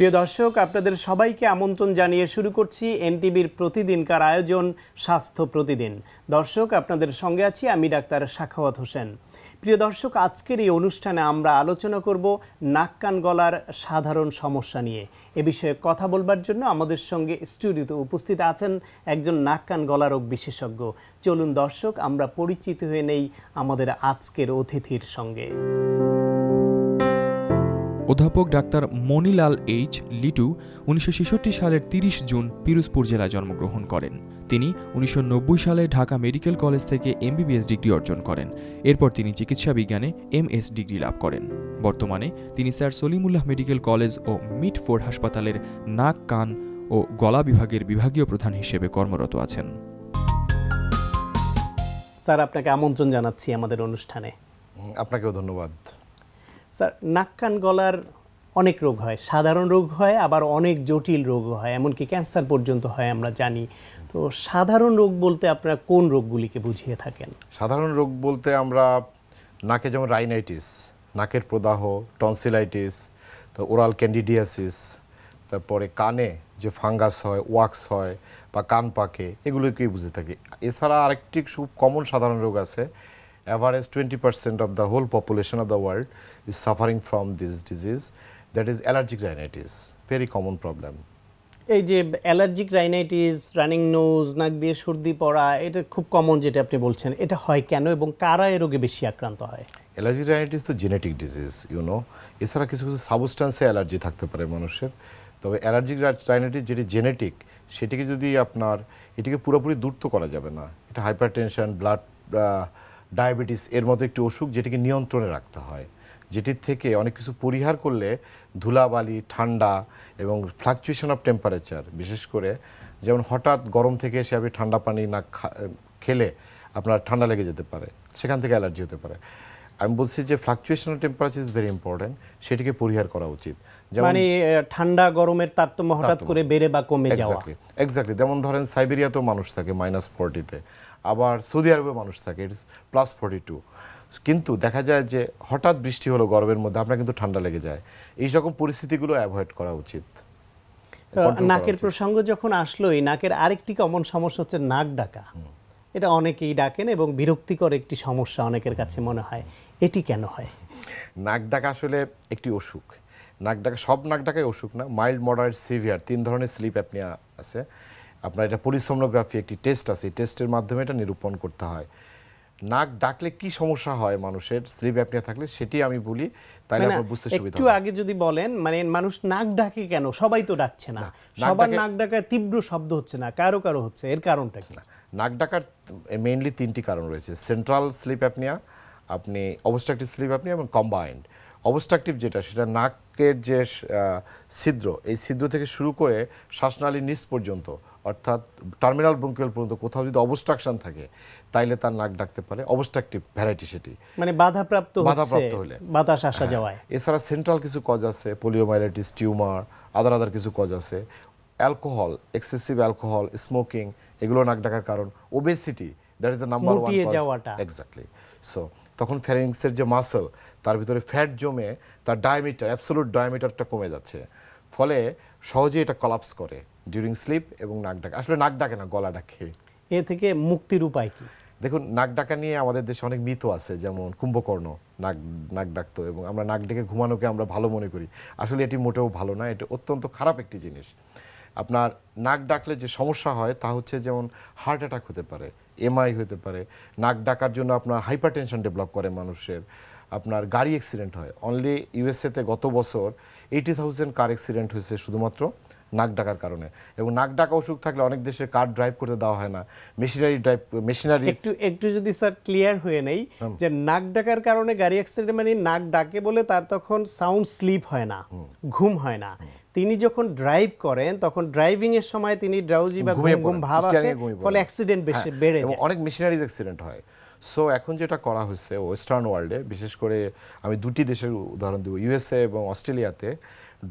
প্রিয় দর্শক, আপনাদের সবাইকে আমন্ত্রণ জানিয়ে শুরু করছি এনটিভির প্রতিদিনকার আয়োজন স্বাস্থ্য প্রতিদিন। দর্শক, আপনাদের সঙ্গে আছি আমি ডাক্তার সাখাওয়াত হোসেন। প্রিয় দর্শক, আজকের এই অনুষ্ঠানে আমরা আলোচনা করব নাক কান গলার সাধারণ সমস্যা নিয়ে। এ বিষয়ে কথা বলবার জন্য আমাদের সঙ্গে স্টুডিওতে উপস্থিত আছেন একজন নাক কান গলা রোগ বিশেষজ্ঞ। চলুন দর্শক, আমরা পরিচিত হয়ে নেই আমাদের আজকের অতিথির সঙ্গে। অধ্যাপক ডাক্তার মনিলাল এইচ লিটু 1966 সালের 30 জুন পিরোজপুর জেলায় জন্মগ্রহণ করেন। তিনি 1990 সালে ঢাকা মেডিকেল কলেজ থেকে এমবিবিএস ডিগ্রি অর্জন করেন। এরপর তিনি চিকিৎসা বিজ্ঞানে এমএস ডিগ্রি লাভ করেন। বর্তমানে তিনি স্যার সলিমুল্লাহ মেডিকেল কলেজ ও মিটফোর্ড হাসপাতালের নাক, কান ও গলা বিভাগের বিভাগীয় প্রধান হিসেবে কর্মরত আছেন। স্যার, আপনাকে আমন্ত্রণ জানাচ্ছি আমাদের অনুষ্ঠানে। আপনাকেও ধন্যবাদ। স্যার, নাক কান গলার অনেক রোগ হয়, সাধারণ রোগ হয়, আবার অনেক জটিল রোগ হয়, এমনকি ক্যান্সার পর্যন্ত হয় আমরা জানি। তো সাধারণ রোগ বলতে আপনারা কোন রোগগুলিকে বুঝিয়ে থাকেন? সাধারণ রোগ বলতে আমরা নাকে যেমন রাইনাইটিস, নাকের প্রদাহ, টনসিলাইটিস, তো ওরাল ক্যান্ডিডিয়াসিস, তারপরে কানে যে ফাঙ্গাস হয়, ওয়াক্স হয় বা কান পাকে, এগুলোকেই বুঝে থাকি। এছাড়া আরেকটি খুব কমন সাধারণ রোগ আছে। Average 20% of the whole population of the world is suffering from this disease, that is allergic rhinitis, very common problem. এই যে অ্যালার্জিক রাইনাইটিস, রানিং নোজ, নাক দিয়ে সর্দি পড়া, এটা খুব কমন যেটা আপনি বলছেন, এটা হয় কেন এবং কারা এই রোগে বেশি আক্রান্ত হয়? অ্যালার্জিক রাইনাইটিস তো জেনেটিক ডিজিজ, এছাড়া কিছু কিছু সাবস্টেন্সে অ্যালার্জি থাকতে পারে মানুষের। তবে অ্যালার্জিক রাইনাইটিস যেটি জেনেটিক, সেটিকে যদি এটিকে পুরোপুরি দূর তো করা যাবে না। এটা হাইপারটেনশন, ব্লাড ডায়াবেটিস এর মতো একটি অসুখ যেটিকে নিয়ন্ত্রণে রাখতে হয়, যেটির থেকে অনেক কিছু পরিহার করলে ধুলাবালি, ঠান্ডা এবং ফ্লাকচুয়েশন অফ টেম্পারেচার, বিশেষ করে যেমন হঠাৎ গরম থেকে এসে আপনি ঠান্ডা পানি না খেলে আপনার ঠান্ডা লেগে যেতে পারে, সেখান থেকে অ্যালার্জি হতে পারে। আমি বলছি যে fluctuation of temperature is very important, সেটিকে পরিহার করা উচিত। মানে ঠান্ডা গরমের তারতম্য হঠাৎ করে বেড়ে বা কমে যাওয়া। এক্স্যাক্টলি। যেমন ধরেন সাইবেরিয়াতেও মানুষ থাকে -40-তে, আবার সৌদি আরবে মানুষ থাকে +42, কিন্তু দেখা যায় যে হঠাৎ বৃষ্টি হলো গরমের মধ্যে, আপনার কিন্তু ঠান্ডা লেগে যায়। এই রকম পরিস্থিতিগুলো অ্যাভয়েড করা উচিত। নাকের প্রসঙ্গ যখন আসলো, এই নাকের আরেকটি কমন সমস্যা হচ্ছে নাক ডাকা। এটা অনেকেই ডাকেন এবং বিরক্তিকর একটি সমস্যা অনেকের কাছে মনে হয়। এটি কেন হয়? নাক ডাকা আসলে একটি অসুখ। নাক ডাকা, সব নাক ডাকাই অসুখ না, মাইল্ড, মডারেট, সিভিয়ার 3 ধরনের স্লিপ অ্যাপনিয়া আছে। আপনার এটা পলিসোমনোগ্রাফি একটি টেস্ট আছে, এই টেস্টের মাধ্যমে এটা নিরূপণ করতে হয়। নাক ডাকলে কি সমস্যা হয় মানুষের স্লিপ অ্যাপনিয়া থাকলে, সেটি আমি বলি, তাইলে আপনার বুঝতে সুবিধা হবে। একটু আগে যদি বলেন, মানে মানুষ নাক ডাকে কেন? সবাই তো ডাকছে না, সবার নাক ডাকায় তীব্র শব্দ হচ্ছে না, কারো কারো হচ্ছে, এর কারণটা কি? নাক ডাকার মেইনলি 3টি কারণ রয়েছে। সেন্ট্রাল স্লিপ অ্যাপনিয়া, আপনি অবস্ট্রাকটিভ স্লিপ অ্যাপনিয়া এবং কম্বাইন্ড। অবস্ট্রাকটিভ যেটা, সেটা নাকের যে ছিদ্র, এই ছিদ্র থেকে শুরু করে শ্বাসনালীর নিচ পর্যন্ত, অর্থাৎ টার্মিনাল ব্রঙ্কিওল পর্যন্ত কোথাও যদি অবস্ট্রাকশন থাকে, তাইলে তার নাক ডাকতে পারে। অবস্ট্রাকটিভ ভ্যারাইটি সেটি, মানে বাধাপ্রাপ্ত হলে বাতাস আসা যাওয়ায়। এছাড়া সেন্ট্রাল কিছু কজ আছে, পোলিওমাইলাইটিস, টিউমার, আদার কিছু কজ আছে। অ্যালকোহল, এক্সেসিভ অ্যালকোহল, স্মোকিং, এগুলো নাক ডাকার কারণ। Obesity, that is the number 1 cause. Exactly. So তখন ফ্যারিংসের যে মাসল, তার ভিতরে ফ্যাট জমে তার ডায়ামিটার, অ্যাবসোলুট ডায়ামিটারটা কমে যাচ্ছে, ফলে সহজেই এটা কলাপস করে ডিউরিং স্লিপ এবং নাক ডাকে। আসলে নাক ডাকে না, গলা ডাকে। এ থেকে মুক্তির উপায় কি? দেখুন, নাক ডাকা নিয়ে আমাদের দেশে অনেক মিথ আছে, যেমন কুম্ভকর্ণ নাক ডাকতো এবং আমরা নাক ডেকে ঘুমানোকে আমরা ভালো মনে করি। আসলে এটি মোটেও ভালো না, এটা অত্যন্ত খারাপ একটি জিনিস। আপনার নাক ডাকলে যে সমস্যা হয় তা হচ্ছে, যেমন হার্ট অ্যাটাক হতে পারে, এমআই হতে পারে। নাক ডাকার জন্য আপনার হাইপারটেনশন ডেভেলপ করে মানুষের। আপনার গাড়ি অ্যাক্সিডেন্ট হয়। অনলি ইউএসএতে গত বছর 80,000 কার অ্যাক্সিডেন্ট হয়েছে শুধুমাত্র নাক ডাকার কারণে। এবং নাক ডাকা অসুখ থাকলে অনেক দেশে কার ড্রাইভ করতে দেওয়া হয় না, মেশিনারি। একটু যদি স্যার ক্লিয়ার হয়ে নেই, যে নাক ডাকার কারণে গাড়ি অ্যাক্সিডেন্ট, মানে নাক ডাকে বলে তার তখন সাউন্ড স্লিপ হয় না, ঘুম হয় না। তিনি যখন ড্রাইভ করেন তখন ড্রাইভিং এর সময় তিনি ড্রাউজি বা ঘুম ভাব আসে, ফলে অ্যাক্সিডেন্ট বেড়ে যায়, অনেক মেশিনারিজ অ্যাক্সিডেন্ট হয়। সো এখন যেটা করা হয়েছে ওয়েস্টার্ন ওয়ার্ল্ডে, বিশেষ করে আমি 2টি দেশের উদাহরণ দেব, ইউএসএ এবং অস্ট্রেলিয়াতে,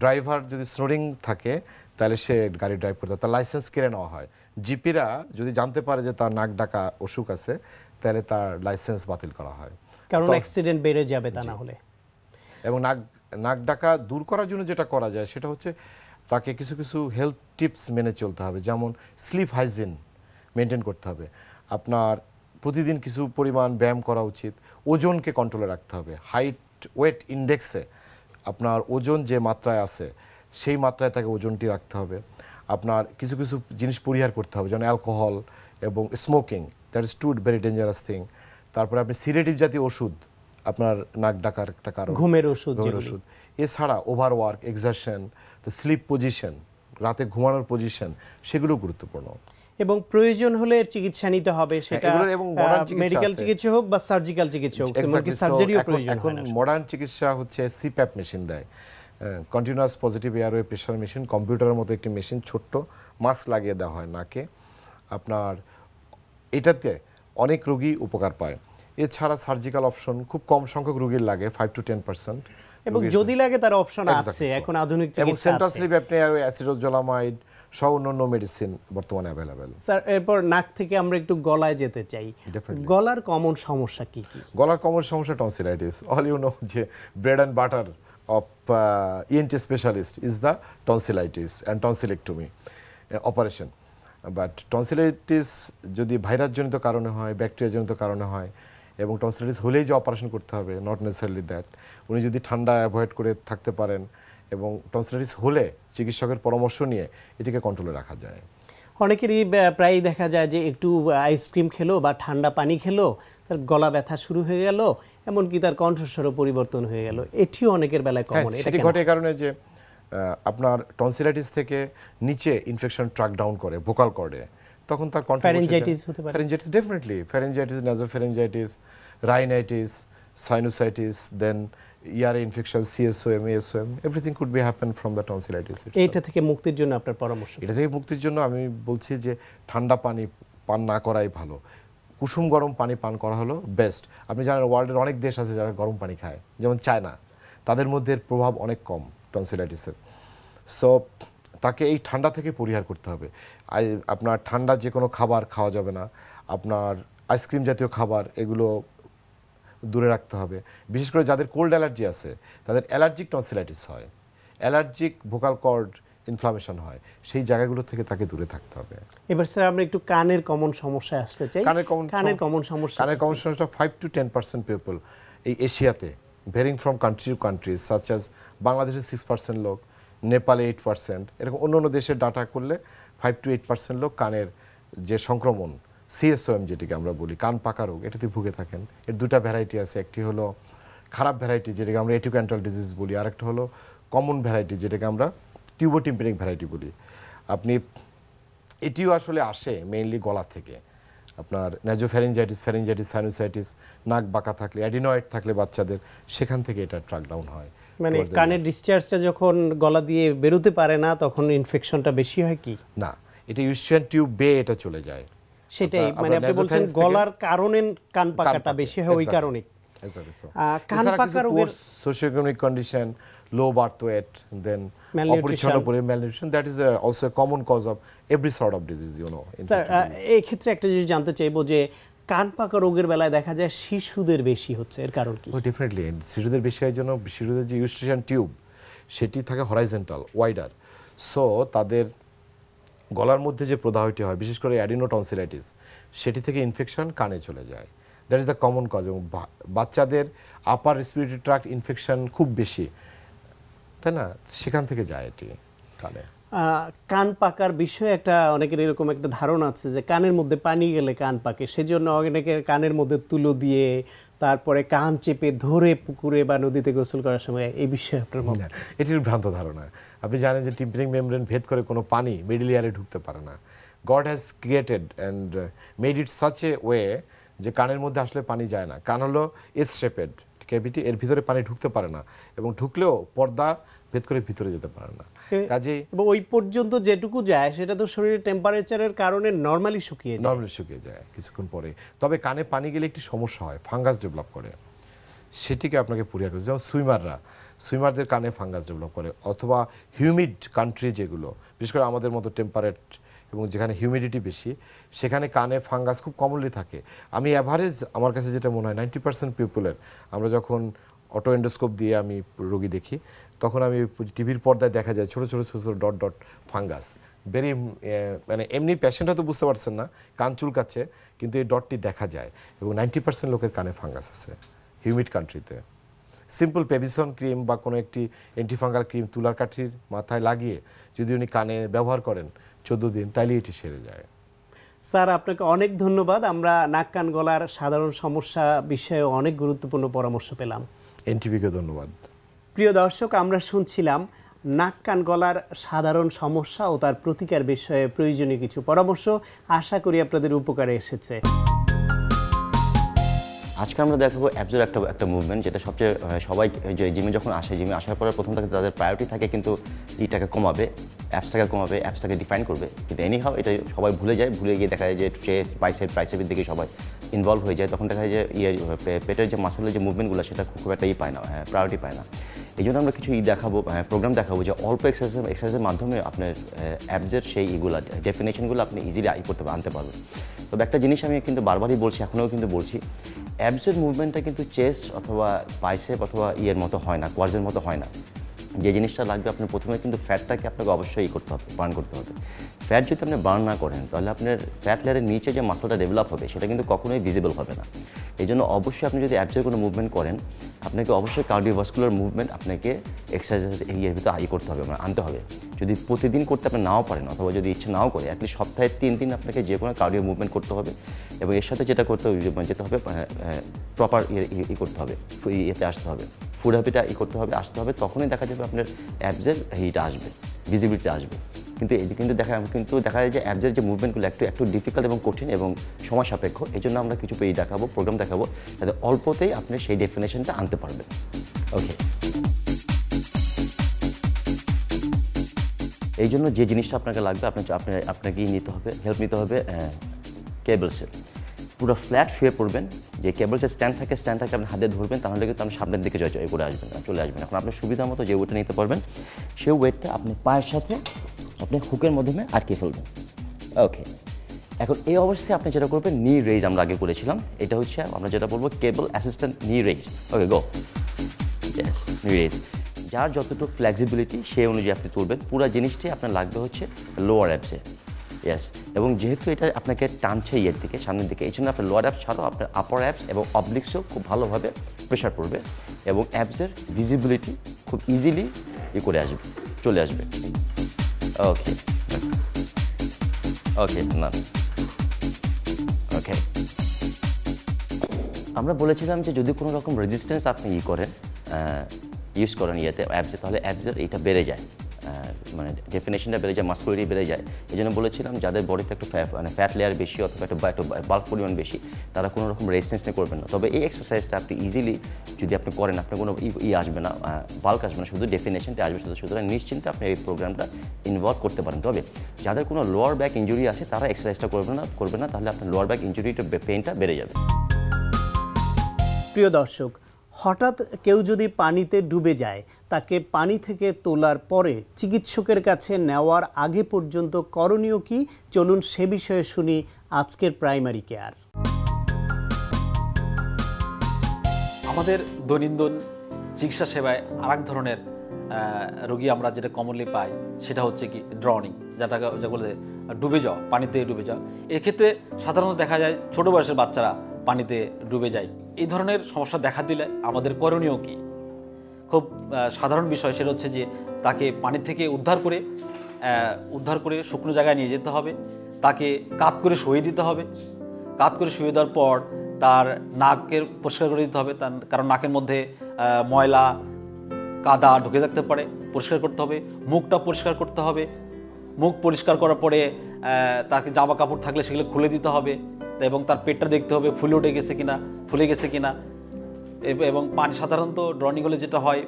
ড্রাইভার যদি স্নোরিং থাকে তাহলে সে গাড়ি ড্রাইভ করতে, তার লাইসেন্স কেড়ে নেওয়া হয়। জিপিরা যদি জানতে পারে যে তার নাক ডাকা অসুখ আছে, তাহলে তার লাইসেন্স বাতিল করা হয়, কারণ অ্যাক্সিডেন্ট বেড়ে যাবে তা না হলে। এবং নাক ডাকা দূর করার জন্য যেটা করা যায় সেটা হচ্ছে তাকে কিছু কিছু হেলথ টিপস মেনে চলতে হবে, যেমন স্লিপ হাইজিন মেনটেন করতে হবে, আপনার প্রতিদিন কিছু পরিমাণ ব্যায়াম করা উচিত, ওজনকে কন্ট্রোলে রাখতে হবে, হাইট ওয়েট ইন্ডেক্সে আপনার ওজন যে মাত্রায় আছে সেই মাত্রায় তাকে ওজনটি রাখতে হবে, আপনার কিছু কিছু জিনিস পরিহার করতে হবে, যেমন অ্যালকোহল এবং smoking, that is too very dangerous thing. তারপরে আপনি সিডেটিভ জাতীয় ওষুধ, আপনার নাক ডাকার একটা কারণ, ঘুমের ওষুধ। এছাড়া ওভারওয়ার্ক, এক্সারশন, তো স্লিপ পজিশন, রাতে ঘুমানোর পজিশন, সেগুলো গুরুত্বপূর্ণ। এবং প্রয়োজন হলে চিকিৎসা নিতে হবে, সেটা মেডিকেল চিকিৎসা হোক বা সার্জিক্যাল চিকিৎসা হোক, এমনকি সার্জারিও প্রয়োজন হয়। এখন মডার্ন চিকিৎসা হচ্ছে সিপ্যাপ মেশিন দেয়, continuous positive airway pressure machine, কম্পিউটারের মতো একটি মেশিন, ছোট্ট মাস্ক লাগিয়ে দেওয়া হয় নাকে, আপনার এটাতে অনেক রোগী উপকার পায়। এছাড়া সার্জিক্যাল অপশন খুব কম সংখ্যক রোগীর লাগে, 5 to 10%, এবং যদি লাগে তার অপশন আছে এখন আধুনিক চিকিৎসা আছে। এবং সেন্ট্রাল স্লিপ অ্যাপনিয়া, অ্যাসিডোজোলামাইড সহ অন্যান্য মেডিসিন বর্তমানে অ্যাভেলেবেল। স্যার, এরপর নাক থেকে আমরা একটু গলায় যেতে চাই। গলার কমন সমস্যা কি কি? গলার কমন সমস্যা টনসিলাইটিস। অল ইউ নো যে bread and butter of ENT specialist is the tonsillitis and tonsillectomy operation. But tonsillitis যদি ভাইরাসজনিত কারণে হয়, ব্যাকটেরিয়াজনিত কারণে হয়, এবং টনসিলাইটিস হলেই যে অপারেশন করতে হবে, নট নেসেসারিলি দ্যাট। উনি যদি ঠান্ডা অ্যাভয়েড করে থাকতে পারেন এবং টনসিলাইটিস হলে চিকিৎসকের পরামর্শ নিয়ে এটিকে কন্ট্রোলে রাখা যায়। অনেকেরই প্রায়ই দেখা যায় যে একটু আইসক্রিম খেলো বা ঠান্ডা পানি খেলো, তার গলা ব্যথা শুরু হয়ে গেল, এমনকি তার কণ্ঠস্বরও পরিবর্তন হয়ে গেল। এটিও অনেকের বেলায় কমন। এটি ঘটে কারণে যে আপনার টনসিলাইটিস থেকে নিচে ইনফেকশন ট্র্যাক ডাউন করে ভোকাল কর্ডে, তখন তার কণ্ঠ ফ্যারিঞ্জাইটিস হতে পারে। Pharyngitis definitely, pharyngitis, nasopharyngitis, rhinitis, sinusitis, then ইয়ারে infection, CSOM, ASOM, everything could be happen from the tonsillitis. এইটা থেকে মুক্তির জন্য আপনার পরামর্শ? এটা থেকে মুক্তির জন্য আমি বলছি যে ঠান্ডা পানি পান না করাই ভালো, কুসুম গরম পানি পান করা হলো বেস্ট। আপনি জানেন ওয়ার্ল্ডের অনেক দেশ আছে যারা গরম পানি খায়, যেমন চায়না, তাদের মধ্যে এর প্রভাব অনেক কম টনসিলাইটিসের। সো তাকে এই ঠান্ডা থেকে পরিহার করতে হবে। আপনার ঠান্ডা যে কোনো খাবার খাওয়া যাবে না, আপনার আইসক্রিম জাতীয় খাবার এগুলো দূরে রাখতে হবে। বিশেষ করে যাদের কোল্ড অ্যালার্জি আছে, তাদের অ্যালার্জিক টনসিলাইটিস হয়, অ্যালার্জিক ভোকাল কর্ড ইনফ্লামেশন হয়, সেই জায়গাগুলো থেকে তাকে দূরে থাকতে হবে। এবার স্যার আমরা একটু কানের কমন সমস্যায় আসতে চাই। কানের কমন সমস্যা 5 to 10% পিপল এই এশিয়াতে, ভেরিং from country to country, such as বাংলাদেশে 6% লোক, নেপালে 8%, এরকম অন্য অন্য দেশের ডাটা করলে 5 to 8% লোক কানের যে সংক্রমণ, CSOM যেটিকে আমরা বলি, কান পাকা রোগ, এটাতে ভুগে থাকেন। এর দুটা ভ্যারাইটি আছে, একটি হলো খারাপ ভ্যারাইটি যেটাকে আমরা এটিওক্যান্টাল ডিজিজ বলি, আর একটা হলো কমন ভ্যারাইটি যেটাকে আমরা টিউবোটিম্পানিক ভ্যারাইটি বলি। আপনি এটিও আসলে আসে মেইনলি গলা থেকে, আপনার ন্যাজোফ্যারিঞ্জাইটিস, ফ্যারিঞ্জাইটিস, সাইনোসাইটিস, নাক বাঁকা থাকলে, অ্যাডিনয়েড থাকলে বাচ্চাদের, সেখান থেকে এটা ট্র্যাক ডাউন হয়। মানে কানের ডিসচার্জটা যখন গলা দিয়ে বেরোতে পারে না তখন ইনফেকশনটা বেশি হয় কি না? এটা ইউস্ট্রিয়ান টিউব বে এটা চলে যায়, সেটাই। মানে আপনি বলছেন গলার কারণে কান পাকাটা বেশি হয়, ওই কারণে। কান পাকা রোগের socioeconomic condition, low birth weight, then অপরিচ্ছন্ন malnutrition, that is also a common cause of every sort of disease, you know. Sir, এই ক্ষেত্রে একটা জিনিস জানতে চাইবো যে কান পাকা রোগের বেলায় দেখা যায় শিশুদের বেশি হচ্ছে, এর কারণ কি? ডেফিনেটলি শিশুদের বেশি হয় জন্য শিশুদের যে ইউস্ট্রিয়ান টিউব সেটি থাকে হরাইজন্টাল, ওয়াইডার, সো তাদের গলার মধ্যে যে প্রদাহটি হয়, বিশেষ করে অ্যাডিনোটনসিলাইটিস, সেটি থেকে ইনফেকশন কানে চলে যায়। That is the common cause. এবং বাচ্চাদের আপার রেসপিরেটরি ট্র্যাক্ট ইনফেকশন খুব বেশি, তাই না, সেখান থেকে যায় এটি কানে। কান পাকার বিষয়ে একটা অনেকের এরকম একটা ধারণা আছে যে কানের মধ্যে পানি গেলে কান পাকে, সেজন্য অনেকের কানের মধ্যে তুলো দিয়ে তারপরে কান চেপে ধরে পুকুরে বা নদীতে গোসল করার সময়, এই বিষয়ে আপনার মত? এটির ভ্রান্ত ধারণা। আপনি জানেন যে টিম্পানিক মেমব্রেন ভেদ করে কোনো পানি মিডল ইয়ারে ঢুকতে পারে না। God has created and made it such a way যে কানের মধ্যে আসলে পানি যায় না। কান হলো এস শেপেড ক্যাভিটি, এর ভিতরে পানি ঢুকতে পারে না, এবং ঢুকলেও পর্দা ভেদ করে ভিতরে যেতে পারে না। কাজেই ওই পর্যন্ত যেটুকু যায় সেটা তো শরীরের টেম্পারেচারের কারণে নরমালি শুকিয়ে যায় কিছুক্ষণ পরে। তবে কানে পানি গেলে একটি সমস্যা হয়, ফাঙ্গাস ডেভেলপ করে, সেটিকে আপনাকে পরিহার করতে। যেমন সুইমারদের কানে ফাঙ্গাস ডেভেলপ করে, অথবা হিউমিড কান্ট্রি যেগুলো, বিশেষ করে আমাদের মতো টেম্পারেট এবং যেখানে হিউমিডিটি বেশি, সেখানে কানে ফাঙ্গাস খুব কমনলি থাকে। আমি অ্যাভারেজ আমার কাছে যেটা মনে হয় 90% পিপলের, আমরা যখন অটো এন্ডোস্কোপ দিয়ে আমি রোগী দেখি, তখন আমি টিভির পর্দায় দেখা যায় ছোটো ছোটো ছোটো ছোটো ডট ডট ফাঙ্গাস, ভেরি মানে এমনি পেশেন্ট হয়তো বুঝতে পারছেন না, কান চুলকাচ্ছে, কিন্তু এই ডটটি দেখা যায় এবং 90% লোকের কানে ফাঙ্গাস আছে হিউমিড কান্ট্রিতে। সিম্পল পেভিসন ক্রিম বা কোনো একটি অ্যান্টিফাঙ্গাল ক্রিম তুলার কাঠির মাথায় লাগিয়ে যদি উনি কানে ব্যবহার করেন 14 দিন, তাইলে এটি সেরে যায়। স্যার, আপনাকে অনেক ধন্যবাদ। আমরা নাক কান গলার সাধারণ সমস্যা বিষয়ে অনেক গুরুত্বপূর্ণ পরামর্শ পেলাম। এনটিভিকে ধন্যবাদ। প্রিয় দর্শক, আমরা শুনছিলাম নাক কান গলার সাধারণ সমস্যা ও তার প্রতিকার বিষয়ে প্রয়োজনীয় কিছু পরামর্শ। আশা করি আপনাদের উপকারে এসেছে। আজকে আমরা দেখাবো অ্যাবসের একটা মুভমেন্ট, যেটা সবচেয়ে সবাই যে জিমে যখন আসে, জিমে আসার পরে প্রথম থেকে তাদের প্রায়োরিটি থাকে কিন্তু ইটাকে কমাবে, অ্যাবসটাকে কমাবে, অ্যাবসটাকে ডিফাইন করবে। কিন্তু এনিহাও এটা সবাই ভুলে যায়, ভুলে গিয়ে দেখা যায় যে চেস্ট, বাইসেপ, ট্রাইসেপের দিকে সবাই ইনভলভ হয়ে যায়। তখন দেখা যায় যে পেটের যে মাসেলের যে মুভমেন্টগুলো সেটা খুব একটা পায় না, প্রায়োরিটি পায় না। এই জন্য আমরা কিছু দেখাবো, প্রোগ্রাম দেখাবো যে অল্প এক্সারসাইজের মাধ্যমে আপনার অ্যাবসের সেই ইগুলা ডেফিনেশনগুলো আপনি ইজিলি আনতে পারবেন। তবে একটা জিনিস আমি কিন্তু বারবারই বলছি, এখনও কিন্তু বলছি, অ্যাবসের মুভমেন্টটা কিন্তু চেস্ট অথবা বাইসেপ অথবা ইয়ের মতো হয় না, কোয়াডসের মতো হয় না। যে জিনিসটা লাগবে আপনার প্রথমে কিন্তু ফ্যাটটাকে আপনাকে অবশ্যই করতে হবে, বার্ন করতে হবে। ফ্যাট যদি আপনি বার্ন না করেন তাহলে আপনার ফ্যাট লেয়ারের নিচে যে মাসলটা ডেভেলপ হবে সেটা কিন্তু কখনোই ভিজিবল হবে না। এই জন্য অবশ্যই আপনি যদি অ্যাবসের কোনো মুভমেন্ট করেন, আপনাকে অবশ্যই কার্ডিওভাস্কুলার মুভমেন্ট আপনাকে এক্সারসাইজ এর ভিতরে করতে হবে, মানে আনতে হবে। যদি প্রতিদিন করতে আপনি নাও পারেন অথবা যদি ইচ্ছে নাও করে, অ্যাটলিস্ট সপ্তাহে 3 দিন আপনাকে যে কোনো কার্ডিও মুভমেন্ট করতে হবে। এবং এর সাথে যেটা করতে হবে, যেতে হবে প্রপার করতে হবে, ইয়েতে আসতে হবে, ফুড হ্যাবিটটা করতে হবে, আসতে হবে। তখনই দেখা যাবে আপনার অ্যাবসের এইটা আসবে, ভিজিবিলিটি আসবে। কিন্তু দেখা যায় যে অ্যাবসের যে মুভমেন্টগুলো একটু ডিফিকাল্ট এবং কঠিন এবং সময় সাপেক্ষ। এই জন্য আমরা কিছু দেখাবো, প্রোগ্রাম দেখাবো, যাতে অল্পতেই আপনি সেই ডেফিনেশনটা আনতে পারবেন। ওকে, এই জন্য যে জিনিসটা আপনাকে লাগবে, আপনাকে নিতে হবে, হেল্প নিতে হবে কেবলসের। পুরো ফ্ল্যাট শুয়ে পড়বেন, যে কেবলসের স্ট্যান্ডটাকে আপনি হাতে ধরবেন, তাহলে কিন্তু আপনি সামনের দিকে চলে আসবেন। এখন আপনার সুবিধা মতো যে ওয়েটটা নিতে পারবেন সেই ওয়েটটা আপনি পায়ের সাথে আপনি হুকের মাধ্যমে আটকে ফেলবেন। ওকে, এখন এই অবস্থায় আপনি যেটা করবেন, নি রেইজ আমরা আগে করেছিলাম, এটা হচ্ছে আমরা যেটা বলবো কেবল অ্যাসিস্ট্যান্ট নি রেইজ। ওকে, গো, ইয়েস, নি রেইজ। যার যতটুকু ফ্লেক্সিবিলিটি সেই অনুযায়ী আপনি তুলবেন। পুরো জিনিসটি আপনার লাগবে হচ্ছে লোয়ার অ্যাবসে। ইয়েস, এবং যেহেতু এটা আপনাকে টানছে ইয়ের দিকে, সামনের দিকে, এই জন্য আপনার লোয়ার অ্যাবস ছাড়াও আপনার আপার অ্যাবস এবং অবলিক্সও খুব ভালোভাবে প্রেশার পড়বে এবং অ্যাবসের ভিজিবিলিটি খুব ইজিলি চলে আসবে। ওকে ওকে, না ওকে, আমরা বলেছিলাম যে যদি কোনো রকম রেজিস্ট্যান্স আপনি ইউজ করেন ইয়েতে অ্যাবসে, তাহলে অ্যাবসের এইটা বেড়ে যায়, মানে ডেফিনেশনটা বেড়ে যায়, মাসকুলারিটি বেড়ে যায়। এই জন্য বলেছিলাম যাদের বডিতে একটু ফ্যাট লেয়ার বেশি অথবা একটু বাল্ক পরিমাণ বেশি, তারা কোনো রকম রেজিস্ট্যান্স নিয়ে করবেন না। তবে এই এক্সারসাইজটা আপনি ইজিলি যদি আপনি করেন, আপনার কোনো আসবে না, বাল্ক আসবে না, শুধু ডেফিনেশনটা আসবে। সুতরাং নিশ্চিন্তে আপনি এই প্রোগ্রামটা ইনভলভ করতে পারেন। তবে যাদের কোনো লোয়ার ব্যাক ইঞ্জুরি আছে তারা এক্সারসাইজটা করবে না, তাহলে আপনার লোয়ার ব্যাক ইঞ্জুরিটা পেইনটা বেড়ে যাবে। প্রিয় দর্শক, হঠাৎ কেউ যদি পানিতে ডুবে যায়, তাকে পানি থেকে তোলার পরে চিকিৎসকের কাছে নেওয়ার আগে পর্যন্ত করণীয় কি, চলুন সে বিষয়ে শুনি আজকের প্রাইমারি কেয়ার। আমাদের দৈনন্দিন চিকিৎসা সেবায় আরেক ধরনের রোগী আমরা যেটা কমনলি পাই সেটা হচ্ছে কি ড্রাউনিং, যা বলে ডুবে যাওয়া, পানিতে ডুবে যাওয়া। এক্ষেত্রে সাধারণত দেখা যায় ছোট বয়সের বাচ্চারা পানিতে ডুবে যায়। এই ধরনের সমস্যা দেখা দিলে আমাদের করণীয় কি? খুব সাধারণ বিষয়, সেটা হচ্ছে যে তাকে পানি থেকে উদ্ধার করে শুকনো জায়গায় নিয়ে যেতে হবে, তাকে কাত করে শুয়ে দিতে হবে। কাত করে শুয়ে দেওয়ার পর তার নাকের পরিষ্কার করে দিতে হবে, কারণ নাকের মধ্যে ময়লা কাদা ঢুকে থাকতে পারে, পরিষ্কার করতে হবে। মুখটা পরিষ্কার করতে হবে, মুখ পরিষ্কার করার পরে তাকে জামা কাপড় থাকলে সেগুলো খুলে দিতে হবে এবং তার পেটটা দেখতে হবে ফুলে গেছে কিনা। এবং পানি সাধারণত ড্রনিং হলে যেটা হয়,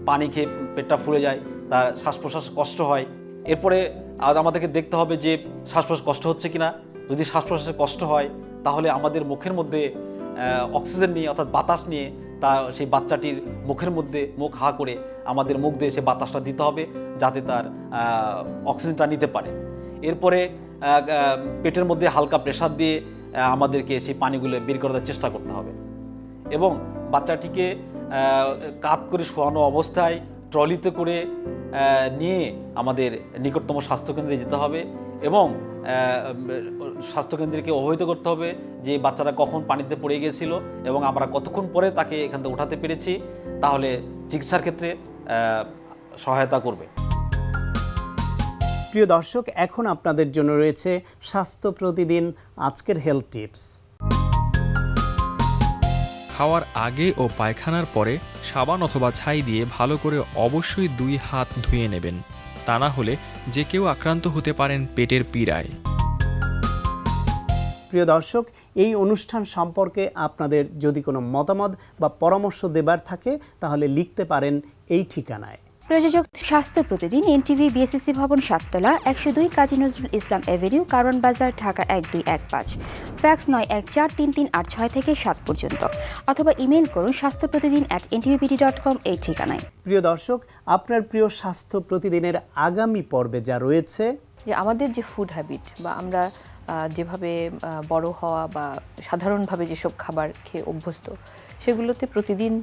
পানি খেয়ে পেটটা ফুলে যায়, তার শ্বাস প্রশ্বাস কষ্ট হয়। এরপরে আমাদেরকে দেখতে হবে যে শ্বাস প্রশ্বাস কষ্ট হচ্ছে কিনা। যদি শ্বাস প্রশ্বাসে কষ্ট হয় তাহলে আমাদের মুখের মধ্যে অক্সিজেন নিয়ে, অর্থাৎ বাতাস নিয়ে সেই বাচ্চাটির মুখের মধ্যে মুখ হা করে আমাদের মুখ দিয়ে সে বাতাসটা দিতে হবে, যাতে তার অক্সিজেনটা নিতে পারে। এরপরে পেটের মধ্যে হালকা প্রেসার দিয়ে আমাদেরকে সেই পানিগুলো বের করার চেষ্টা করতে হবে এবং বাচ্চাটিকে কাত করে শোয়ানো অবস্থায় ট্রলিতে করে নিয়ে আমাদের নিকটতম স্বাস্থ্যকেন্দ্রে যেতে হবে এবং স্বাস্থ্যকেন্দ্রকে অবহিত করতে হবে যে বাচ্চারা কখন পানিতে পড়ে গিয়েছিল এবং আমরা কতক্ষণ পরে তাকে এখান থেকে উঠাতে পেরেছি, তাহলে চিকিৎসার ক্ষেত্রে সহায়তা করবে। প্রিয় দর্শক, এখন আপনাদের জন্য রয়েছে স্বাস্থ্য প্রতিদিন আজকের হেলথ টিপস। খাওয়ার আগে ও পায়খানার পরে সাবান অথবা ছাই দিয়ে ভালো করে অবশ্যই 2 হাত ধুয়ে নেবেন, তা না হলে যে কেউ আক্রান্ত হতে পারেন পেটের পীড়ায়। প্রিয় দর্শক, এই অনুষ্ঠান সম্পর্কে আপনাদের যদি কোনো মতামত বা পরামর্শ দেবার থাকে তাহলে লিখতে পারেন এই ঠিকানায়। প্রযোজক স্বাস্থ্য প্রতিদিন, এনটিভি, বিএসসি ভবন, 7 তলা, 102 কাজী নজরুল ইসলাম এভিনিউ, কারওয়ান বাজার, ঢাকা 1215। ফ্যাক্স 914338 থেকে 7 পর্যন্ত, অথবা ইমেল করুন স্বাস্থ্যপ্রতিদিন@ntvbd.com এই ঠিকানায়। প্রিয় দর্শক, আপনার প্রিয় স্বাস্থ্য প্রতিদিনের আগামী পর্বে যা রয়েছে, যে আমাদের যে ফুড হ্যাবিট বা আমরা যেভাবে বড় হওয়া বা সাধারণভাবে যেসব খাবার খেয়ে অভ্যস্ত, সেগুলোতে প্রতিদিন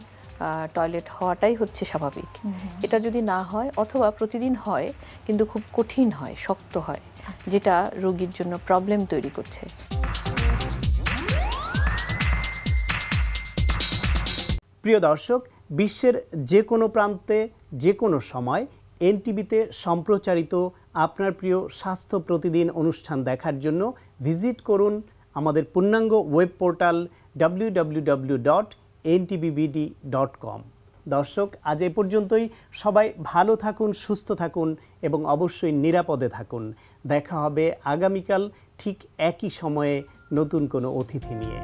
টয়লেট হওয়াটাই হচ্ছে স্বাভাবিক। এটা যদি না হয় অথবা প্রতিদিন হয় কিন্তু খুব কঠিন হয়, শক্ত হয়, যেটা রোগীর জন্য প্রবলেম তৈরি করছে। প্রিয় দর্শক, বিশ্বের যে কোনো প্রান্তে যে কোনো সময় এনটিভিতে সম্প্রচারিত আপনার প্রিয় স্বাস্থ্য প্রতিদিন অনুষ্ঠান দেখার জন্য ভিজিট করুন আমাদের পূর্ণাঙ্গ ওয়েব পোর্টাল www.ntvbd.com। দর্শক, আজ এ পর্যন্তই। সবাই ভালো থাকুন, সুস্থ থাকুন এবং অবশ্যই নিরাপদে থাকুন। দেখা হবে আগামীকাল ঠিক একই সময়ে নতুন কোনো অতিথি নিয়ে।